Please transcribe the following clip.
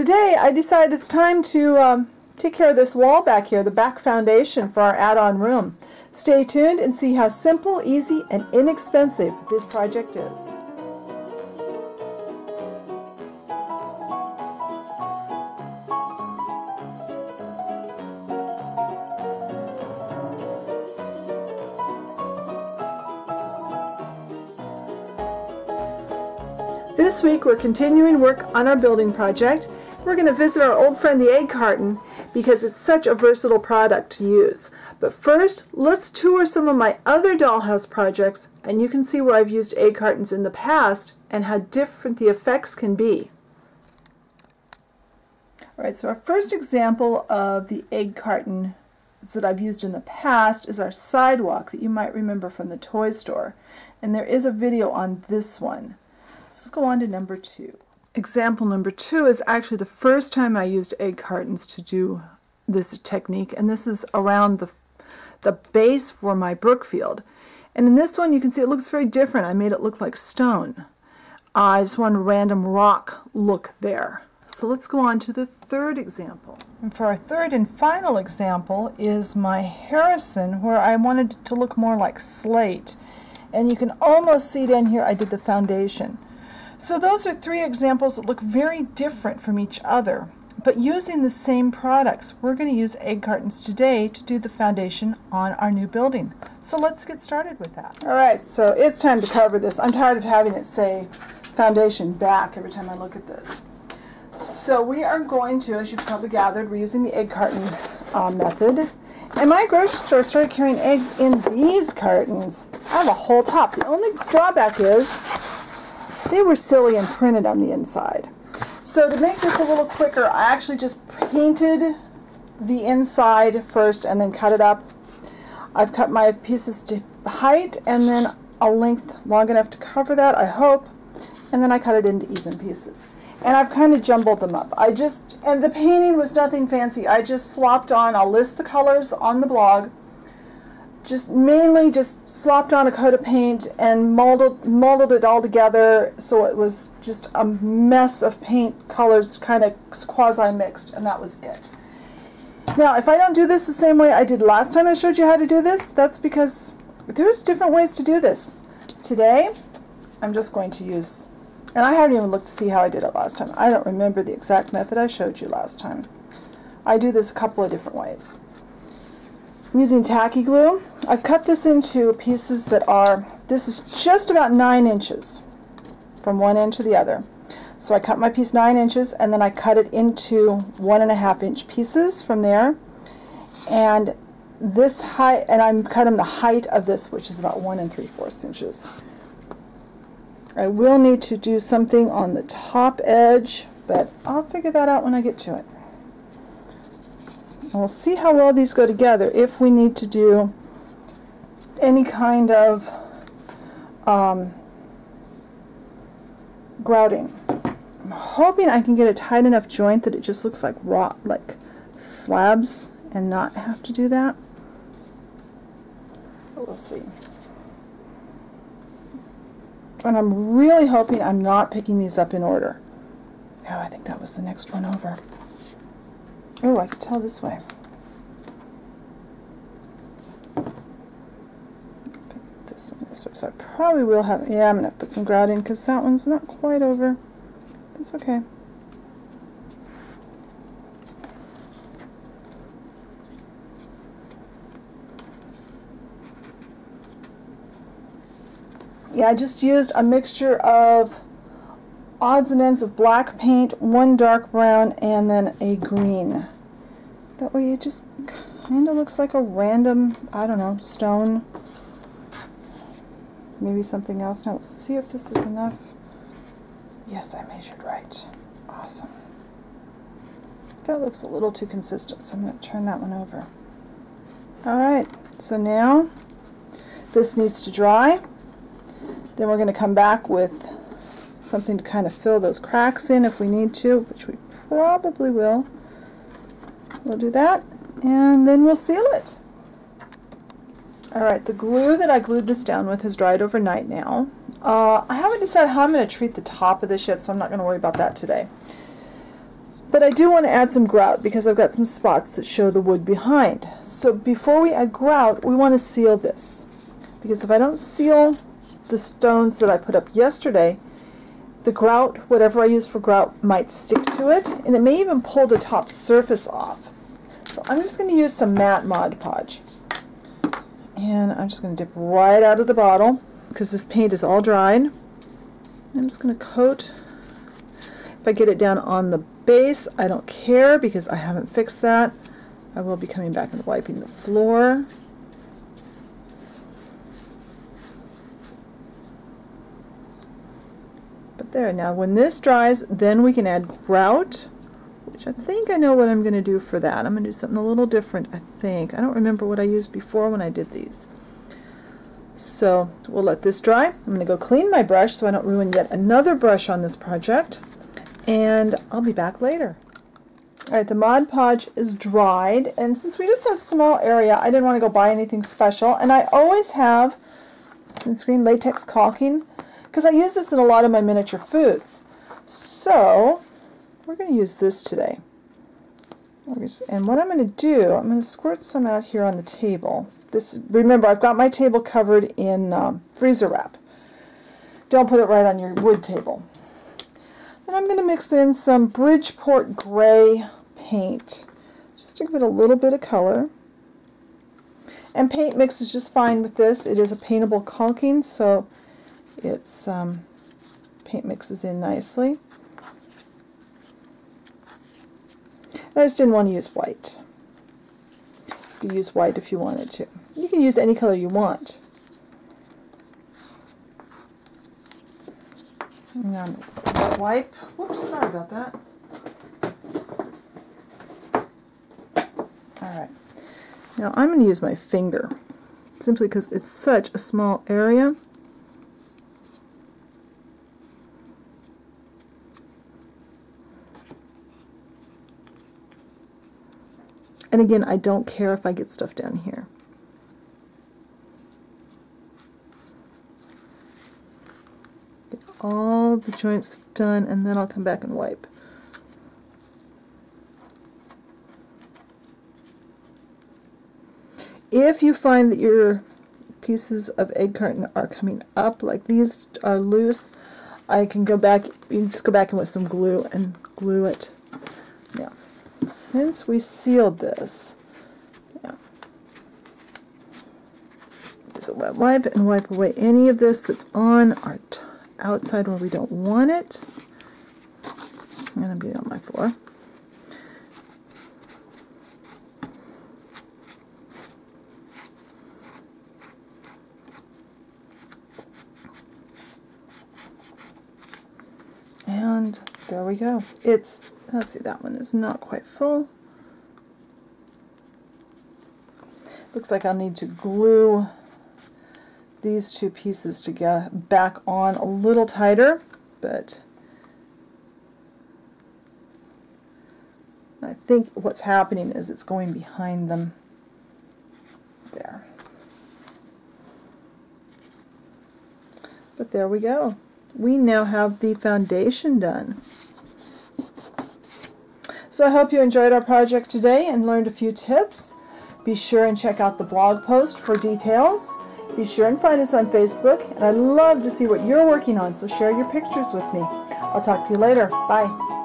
Today I decided it's time to take care of this wall back here, the back foundation for our add-on room. Stay tuned and see how simple, easy, and inexpensive this project is. This week we're continuing work on our building project. We're going to visit our old friend the egg carton because it's such a versatile product to use. But first, let's tour some of my other dollhouse projects and you can see where I've used egg cartons in the past and how different the effects can be. Alright, so our first example of the egg carton that I've used in the past is our sidewalk that you might remember from the toy store. And there is a video on this one. So let's go on to number 2. Example number 2 is actually the first time I used egg cartons to do this technique, and this is around the base for my Brookfield. And in this one you can see it looks very different. I made it look like stone. I just want a random rock look there. So let's go on to the third example. And for our third and final example is my Harrison, where I wanted it to look more like slate. And you can almost see down here I did the foundation. So those are 3 examples that look very different from each other, but using the same products. We're going to use egg cartons today to do the foundation on our new building. So let's get started with that. Alright, so it's time to cover this. I'm tired of having it say foundation back every time I look at this. So we are going to, as you've probably gathered, we're using the egg carton method. And my grocery store started carrying eggs in these cartons. I have a whole top. The only drawback is they were silly and printed on the inside. So to make this a little quicker, I actually just painted the inside first and then cut it up. I've cut my pieces to height and then a length long enough to cover that, I hope, and then I cut it into even pieces. And I've kind of jumbled them up. And the painting was nothing fancy. I just slopped on, I'll list the colors on the blog, mainly just slopped on a coat of paint and molded it all together so it was just a mess of paint colors kind of quasi-mixed, and that was it. Now if I don't do this the same way I did last time I showed you how to do this, that's because there's different ways to do this. Today I'm just going to use, and I haven't even looked to see how I did it last time. I don't remember the exact method I showed you last time. I do this a couple of different ways. I'm using tacky glue. I've cut this into pieces that are, this is just about 9 inches from one end to the other. So I cut my piece 9 inches and then I cut it into 1.5 inch pieces from there. And this height, and I'm cutting the height of this, which is about 1 3/4 inches. I will need to do something on the top edge, but I'll figure that out when I get to it. And we'll see how well these go together if we need to do any kind of grouting. I'm hoping I can get a tight enough joint that it just looks like raw, like slabs, and not have to do that. But we'll see. And I'm really hoping I'm not picking these up in order. Oh, I think that was the next one over. Oh, I can tell this way. Pick this one this way. So I probably will have, yeah, I'm going to put some grout in because that one's not quite over. That's okay. Yeah, I just used a mixture of odds and ends of black paint, 1 dark brown, and then a green. That way it just kind of looks like a random, I don't know, stone. Maybe something else. Now let's see if this is enough. Yes, I measured right. Awesome. That looks a little too consistent, so I'm going to turn that one over. Alright, so now this needs to dry. Then we're going to come back with something to kind of fill those cracks in if we need to, which we probably will. We'll do that, and then we'll seal it. Alright, the glue that I glued this down with has dried overnight now. I haven't decided how I'm going to treat the top of this yet, so I'm not going to worry about that today. But I do want to add some grout because I've got some spots that show the wood behind. So before we add grout, we want to seal this. Because if I don't seal the stones that I put up yesterday, the grout, whatever I use for grout, might stick to it, and it may even pull the top surface off. So I'm just going to use some matte Mod Podge. And I'm just going to dip right out of the bottle because this paint is all dried. I'm just going to coat. If I get it down on the base, I don't care because I haven't fixed that. I will be coming back and wiping the floor. But there, now when this dries, then we can add grout, which I think I know what I'm going to do for that. I'm going to do something a little different, I think. I don't remember what I used before when I did these. So we'll let this dry. I'm going to go clean my brush so I don't ruin yet another brush on this project. And I'll be back later. Alright, the Mod Podge is dried, and since we just have a small area, I didn't want to go buy anything special. And I always have sunscreen latex caulking because I use this in a lot of my miniature foods. So we're going to use this today. And what I'm going to do, I'm going to squirt some out here on the table. This, remember, I've got my table covered in freezer wrap. Don't put it right on your wood table. And I'm going to mix in some Bridgeport gray paint, just to give it a little bit of color. And paint mixes just fine with this. It is a paintable caulking, so it's paint mixes in nicely. And I just didn't want to use white. You can use white if you wanted to. You can use any color you want. Now wipe. Whoops, sorry about that. Alright. Now I'm going to use my finger, simply because it's such a small area. And again, I don't care if I get stuff down here. Get all the joints done, and then I'll come back and wipe. If you find that your pieces of egg carton are coming up, like these are loose, I can go back, you can just go back in with some glue and glue it. Now, since we sealed this, use a wet wipe and wipe away any of this that's on our outside where we don't want it. And I'm getting on my floor. And there we go. It's, let's see, that one is not quite full. Looks like I'll need to glue these two pieces together back on a little tighter, but I think what's happening is it's going behind them. There. But there we go. We now have the foundation done. So I hope you enjoyed our project today and learned a few tips. Be sure and check out the blog post for details. Be sure and find us on Facebook, and I'd love to see what you're working on, so share your pictures with me. I'll talk to you later. Bye.